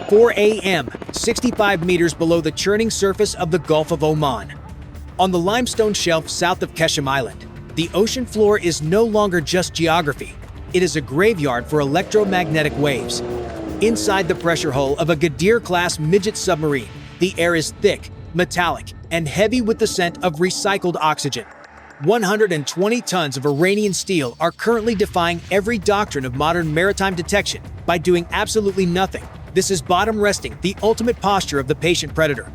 4 a.m., 65 meters below the churning surface of the Gulf of Oman. On the limestone shelf south of Keshem Island, the ocean floor is no longer just geography. It is a graveyard for electromagnetic waves. Inside the pressure hull of a Ghadir-class midget submarine, the air is thick, metallic, and heavy with the scent of recycled oxygen. 120 tons of Iranian steel are currently defying every doctrine of modern maritime detection by doing absolutely nothing. This is bottom resting, the ultimate posture of the patient predator.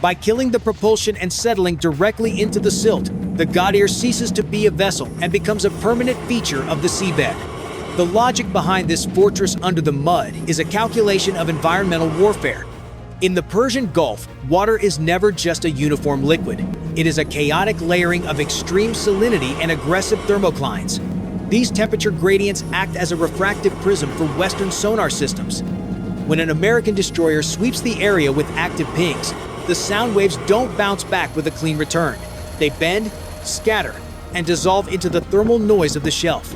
By killing the propulsion and settling directly into the silt, the Ghadir ceases to be a vessel and becomes a permanent feature of the seabed. The logic behind this fortress under the mud is a calculation of environmental warfare. In the Persian Gulf, water is never just a uniform liquid. It is a chaotic layering of extreme salinity and aggressive thermoclines. These temperature gradients act as a refractive prism for Western sonar systems. When an American destroyer sweeps the area with active pings, the sound waves don't bounce back with a clean return. They bend, scatter, and dissolve into the thermal noise of the shelf.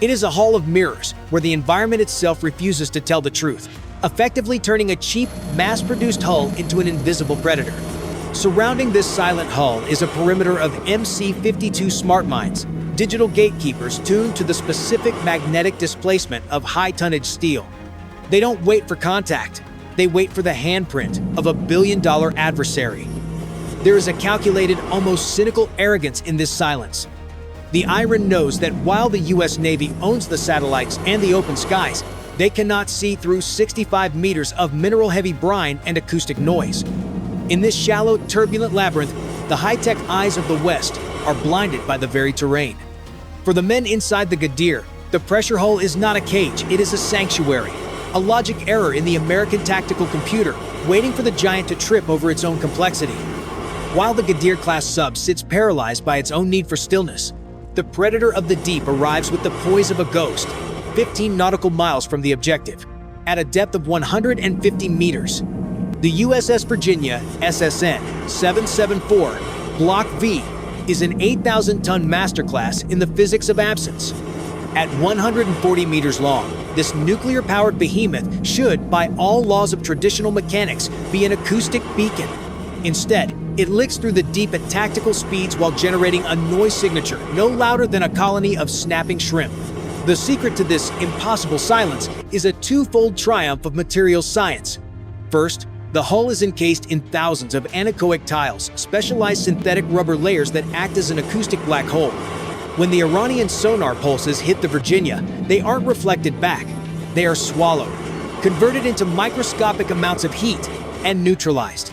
It is a hall of mirrors where the environment itself refuses to tell the truth, effectively turning a cheap, mass-produced hull into an invisible predator. Surrounding this silent hull is a perimeter of MC-52 smart mines, digital gatekeepers tuned to the specific magnetic displacement of high-tonnage steel. They don't wait for contact. They wait for the handprint of a billion-dollar adversary. There is a calculated, almost cynical arrogance in this silence. The Iran knows that while the U.S. Navy owns the satellites and the open skies, they cannot see through 65 meters of mineral-heavy brine and acoustic noise. In this shallow, turbulent labyrinth, the high-tech eyes of the West are blinded by the very terrain. For the men inside the Ghadir, the pressure hull is not a cage, it is a sanctuary. A logic error in the American tactical computer, waiting for the giant to trip over its own complexity. While the Ghadir-class sub sits paralyzed by its own need for stillness, the predator of the deep arrives with the poise of a ghost, 15 nautical miles from the objective, at a depth of 150 meters. The USS Virginia, SSN 774, Block V, is an 8,000-ton masterclass in the physics of absence. At 140 meters long, this nuclear-powered behemoth should, by all laws of traditional mechanics, be an acoustic beacon. Instead, it licks through the deep at tactical speeds while generating a noise signature no louder than a colony of snapping shrimp. The secret to this impossible silence is a twofold triumph of materials science. First, the hull is encased in thousands of anechoic tiles, specialized synthetic rubber layers that act as an acoustic black hole. When the Iranian sonar pulses hit the Virginia, they aren't reflected back. They are swallowed, converted into microscopic amounts of heat, and neutralized.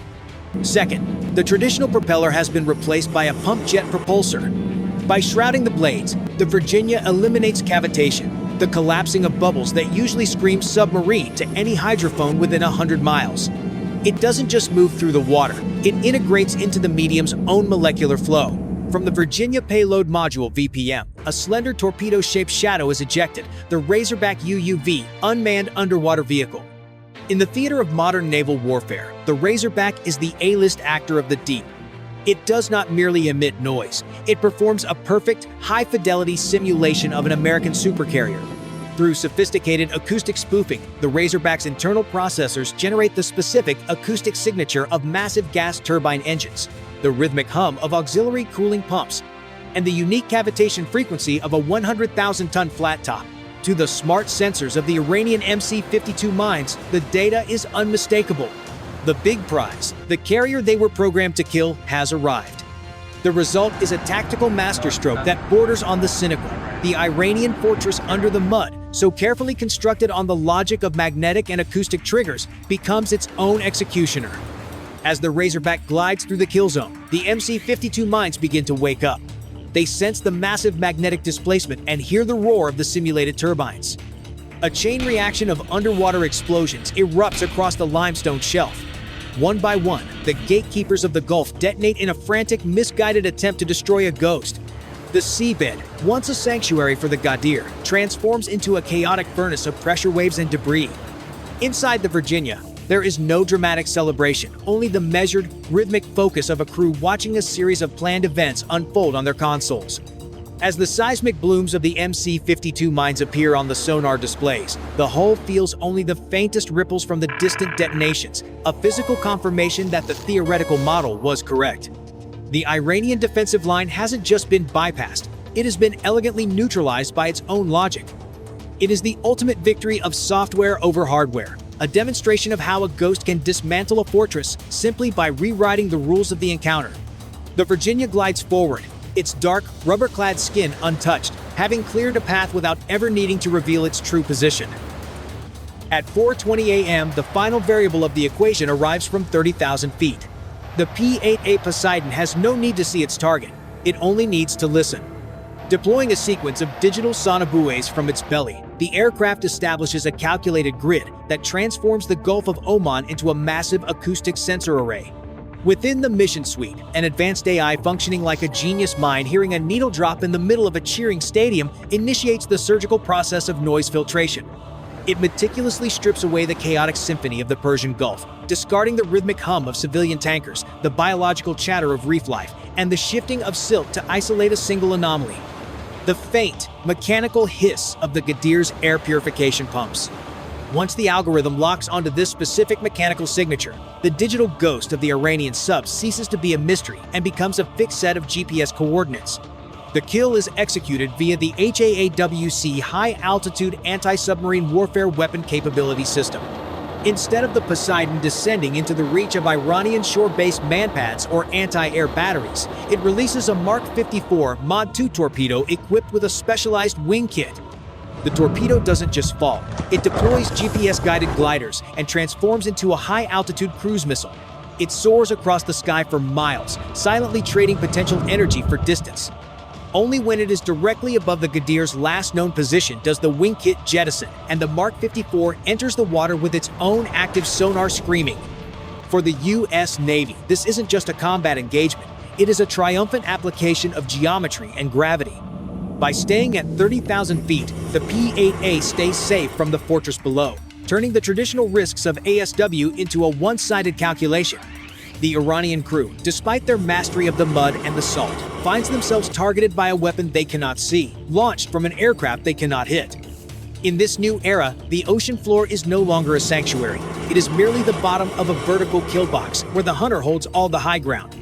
Second, the traditional propeller has been replaced by a pump jet propulsor. By shrouding the blades, the Virginia eliminates cavitation, the collapsing of bubbles that usually scream submarine to any hydrophone within 100 miles. It doesn't just move through the water, it integrates into the medium's own molecular flow. From the Virginia Payload Module VPM, a slender torpedo-shaped shadow is ejected, the Razorback UUV, unmanned underwater vehicle. In the theater of modern naval warfare, the Razorback is the A-list actor of the deep. It does not merely emit noise, it performs a perfect, high-fidelity simulation of an American supercarrier. Through sophisticated acoustic spoofing, the Razorback's internal processors generate the specific acoustic signature of massive gas turbine engines, the rhythmic hum of auxiliary cooling pumps, and the unique cavitation frequency of a 100,000-ton flat top. To the smart sensors of the Iranian MC-52 mines, the data is unmistakable. The big prize, the carrier they were programmed to kill, has arrived. The result is a tactical masterstroke that borders on the cynical. The Iranian fortress under the mud, so carefully constructed on the logic of magnetic and acoustic triggers, becomes its own executioner. As the Razorback glides through the kill zone, the MC-52 mines begin to wake up. They sense the massive magnetic displacement and hear the roar of the simulated turbines. A chain reaction of underwater explosions erupts across the limestone shelf. One by one, the gatekeepers of the Gulf detonate in a frantic, misguided attempt to destroy a ghost. The seabed, once a sanctuary for the Ghadir, transforms into a chaotic furnace of pressure waves and debris. Inside the Virginia, there is no dramatic celebration, only the measured, rhythmic focus of a crew watching a series of planned events unfold on their consoles. As the seismic blooms of the MC-52 mines appear on the sonar displays, the hull feels only the faintest ripples from the distant detonations, a physical confirmation that the theoretical model was correct. The Iranian defensive line hasn't just been bypassed, it has been elegantly neutralized by its own logic. It is the ultimate victory of software over hardware, a demonstration of how a ghost can dismantle a fortress simply by rewriting the rules of the encounter. The Virginia glides forward, its dark, rubber-clad skin untouched, having cleared a path without ever needing to reveal its true position. At 4:20 a.m., the final variable of the equation arrives from 30,000 feet. The P-8A Poseidon has no need to see its target, it only needs to listen. Deploying a sequence of digital sonobuoys from its belly, the aircraft establishes a calculated grid that transforms the Gulf of Oman into a massive acoustic sensor array. Within the mission suite, an advanced AI functioning like a genius mind hearing a needle drop in the middle of a cheering stadium initiates the surgical process of noise filtration. It meticulously strips away the chaotic symphony of the Persian Gulf, discarding the rhythmic hum of civilian tankers, the biological chatter of reef life, and the shifting of silt to isolate a single anomaly: the faint, mechanical hiss of the Ghadir's air purification pumps. Once the algorithm locks onto this specific mechanical signature, the digital ghost of the Iranian sub ceases to be a mystery and becomes a fixed set of GPS coordinates. The kill is executed via the HAAWC High-Altitude Anti-Submarine Warfare Weapon Capability System. Instead of the Poseidon descending into the reach of Iranian shore-based manpads or anti-air batteries, it releases a Mark 54 Mod 2 torpedo equipped with a specialized wing kit. The torpedo doesn't just fall, it deploys GPS-guided gliders and transforms into a high-altitude cruise missile. It soars across the sky for miles, silently trading potential energy for distance. Only when it is directly above the Ghadir's last known position does the wing kit jettison, and the Mark 54 enters the water with its own active sonar screaming. For the U.S. Navy, this isn't just a combat engagement, it is a triumphant application of geometry and gravity. By staying at 30,000 feet, the P-8A stays safe from the fortress below, turning the traditional risks of ASW into a one-sided calculation. The Iranian crew, despite their mastery of the mud and the salt, finds themselves targeted by a weapon they cannot see, launched from an aircraft they cannot hit. In this new era, the ocean floor is no longer a sanctuary. It is merely the bottom of a vertical kill box where the hunter holds all the high ground.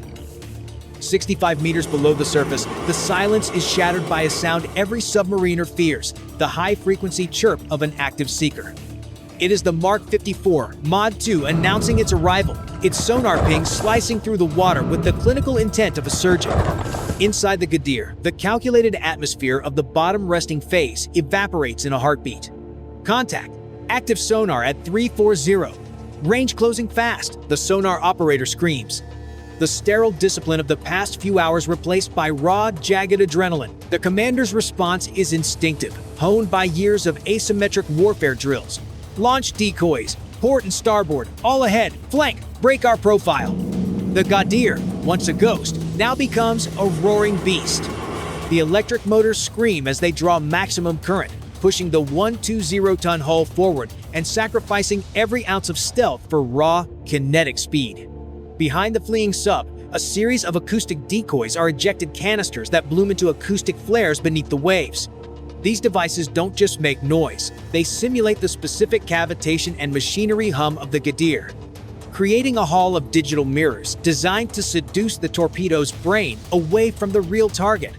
65 meters below the surface, the silence is shattered by a sound every submariner fears: the high-frequency chirp of an active seeker. It is the Mark 54 Mod 2 announcing its arrival, its sonar ping slicing through the water with the clinical intent of a surgeon. Inside the Ghadir, the calculated atmosphere of the bottom resting phase evaporates in a heartbeat. Contact. Active sonar at 340. Range closing fast, the sonar operator screams. The sterile discipline of the past few hours replaced by raw, jagged adrenaline. The commander's response is instinctive, honed by years of asymmetric warfare drills. Launch decoys, port and starboard, all ahead, flank, break our profile. The Ghadir, once a ghost, now becomes a roaring beast. The electric motors scream as they draw maximum current, pushing the 120-ton hull forward and sacrificing every ounce of stealth for raw, kinetic speed. Behind the fleeing sub, a series of acoustic decoys are ejected canisters that bloom into acoustic flares beneath the waves. These devices don't just make noise, they simulate the specific cavitation and machinery hum of the Ghadir, creating a hall of digital mirrors designed to seduce the torpedo's brain away from the real target.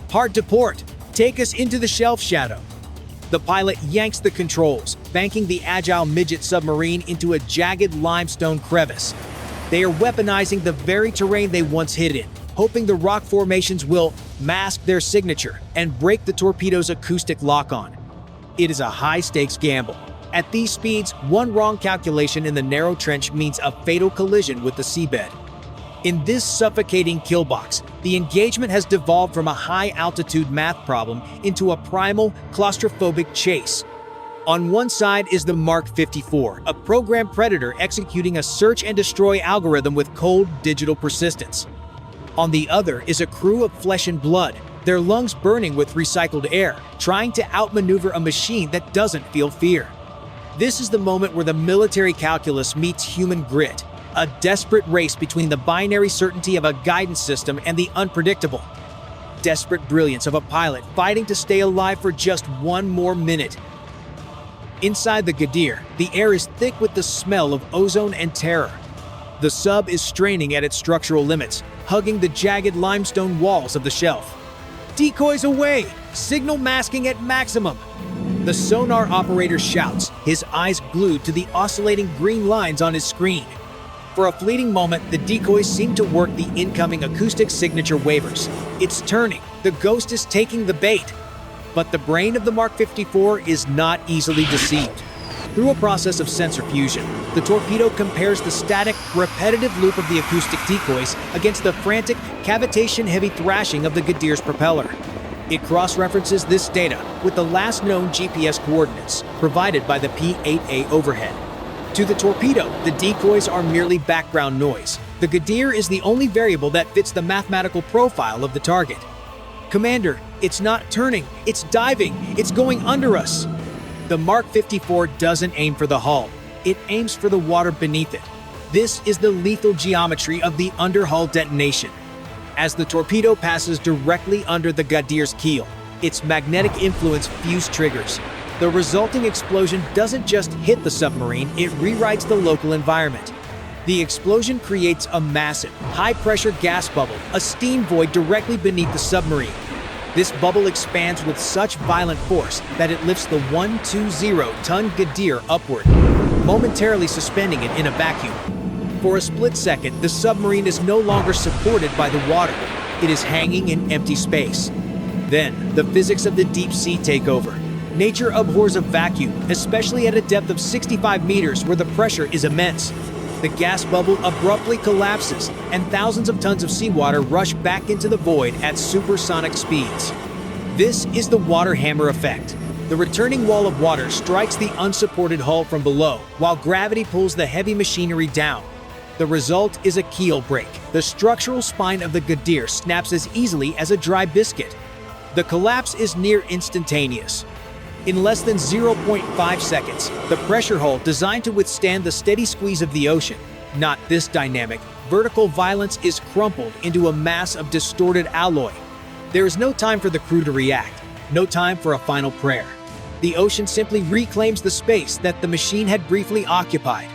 Hard to port. Take us into the shelf shadow. The pilot yanks the controls, banking the agile midget submarine into a jagged limestone crevice. They are weaponizing the very terrain they once hid in, hoping the rock formations will mask their signature and break the torpedo's acoustic lock-on. It is a high-stakes gamble. At these speeds, one wrong calculation in the narrow trench means a fatal collision with the seabed. In this suffocating kill box, the engagement has devolved from a high-altitude math problem into a primal, claustrophobic chase. On one side is the Mark 54, a programmed predator executing a search-and-destroy algorithm with cold, digital persistence. On the other is a crew of flesh and blood, their lungs burning with recycled air, trying to outmaneuver a machine that doesn't feel fear. This is the moment where the military calculus meets human grit, a desperate race between the binary certainty of a guidance system and the unpredictable. desperate brilliance of a pilot fighting to stay alive for just one more minute. Inside the Ghadir, the air is thick with the smell of ozone and terror. The sub is straining at its structural limits, hugging the jagged limestone walls of the shelf. Decoys away! Signal masking at maximum! The sonar operator shouts, his eyes glued to the oscillating green lines on his screen. For a fleeting moment, the decoys seem to work the incoming acoustic signature waivers. It's turning. The ghost is taking the bait. But the brain of the Mark 54 is not easily deceived. Through a process of sensor fusion, the torpedo compares the static, repetitive loop of the acoustic decoys against the frantic, cavitation-heavy thrashing of the Ghadir's propeller. It cross-references this data with the last known GPS coordinates provided by the P-8A overhead. To the torpedo, the decoys are merely background noise. The Ghadir is the only variable that fits the mathematical profile of the target. Commander, it's not turning, it's diving, it's going under us. The Mark 54 doesn't aim for the hull, it aims for the water beneath it. This is the lethal geometry of the underhull detonation. As the torpedo passes directly under the Ghadir's keel, its magnetic influence fuse triggers. The resulting explosion doesn't just hit the submarine, it rewrites the local environment. The explosion creates a massive, high-pressure gas bubble, a steam void directly beneath the submarine. This bubble expands with such violent force that it lifts the 120-ton Ghadir upward, momentarily suspending it in a vacuum. For a split second, the submarine is no longer supported by the water. It is hanging in empty space. Then, the physics of the deep sea take over. Nature abhors a vacuum, especially at a depth of 65 meters where the pressure is immense. The gas bubble abruptly collapses, and thousands of tons of seawater rush back into the void at supersonic speeds. This is the water hammer effect. The returning wall of water strikes the unsupported hull from below, while gravity pulls the heavy machinery down. The result is a keel break. The structural spine of the Ghadir snaps as easily as a dry biscuit. The collapse is near instantaneous. In less than 0.5 seconds, the pressure hull designed to withstand the steady squeeze of the ocean, not this dynamic, vertical violence is crumpled into a mass of distorted alloy. There is no time for the crew to react, no time for a final prayer. The ocean simply reclaims the space that the machine had briefly occupied.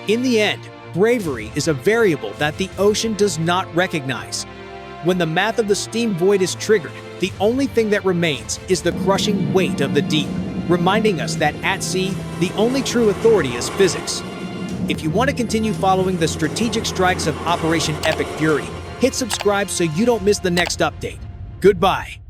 In the end, bravery is a variable that the ocean does not recognize. When the math of the steam void is triggered, the only thing that remains is the crushing weight of the deep, reminding us that at sea, the only true authority is physics. If you want to continue following the strategic strikes of Operation Epic Fury, hit subscribe so you don't miss the next update. Goodbye.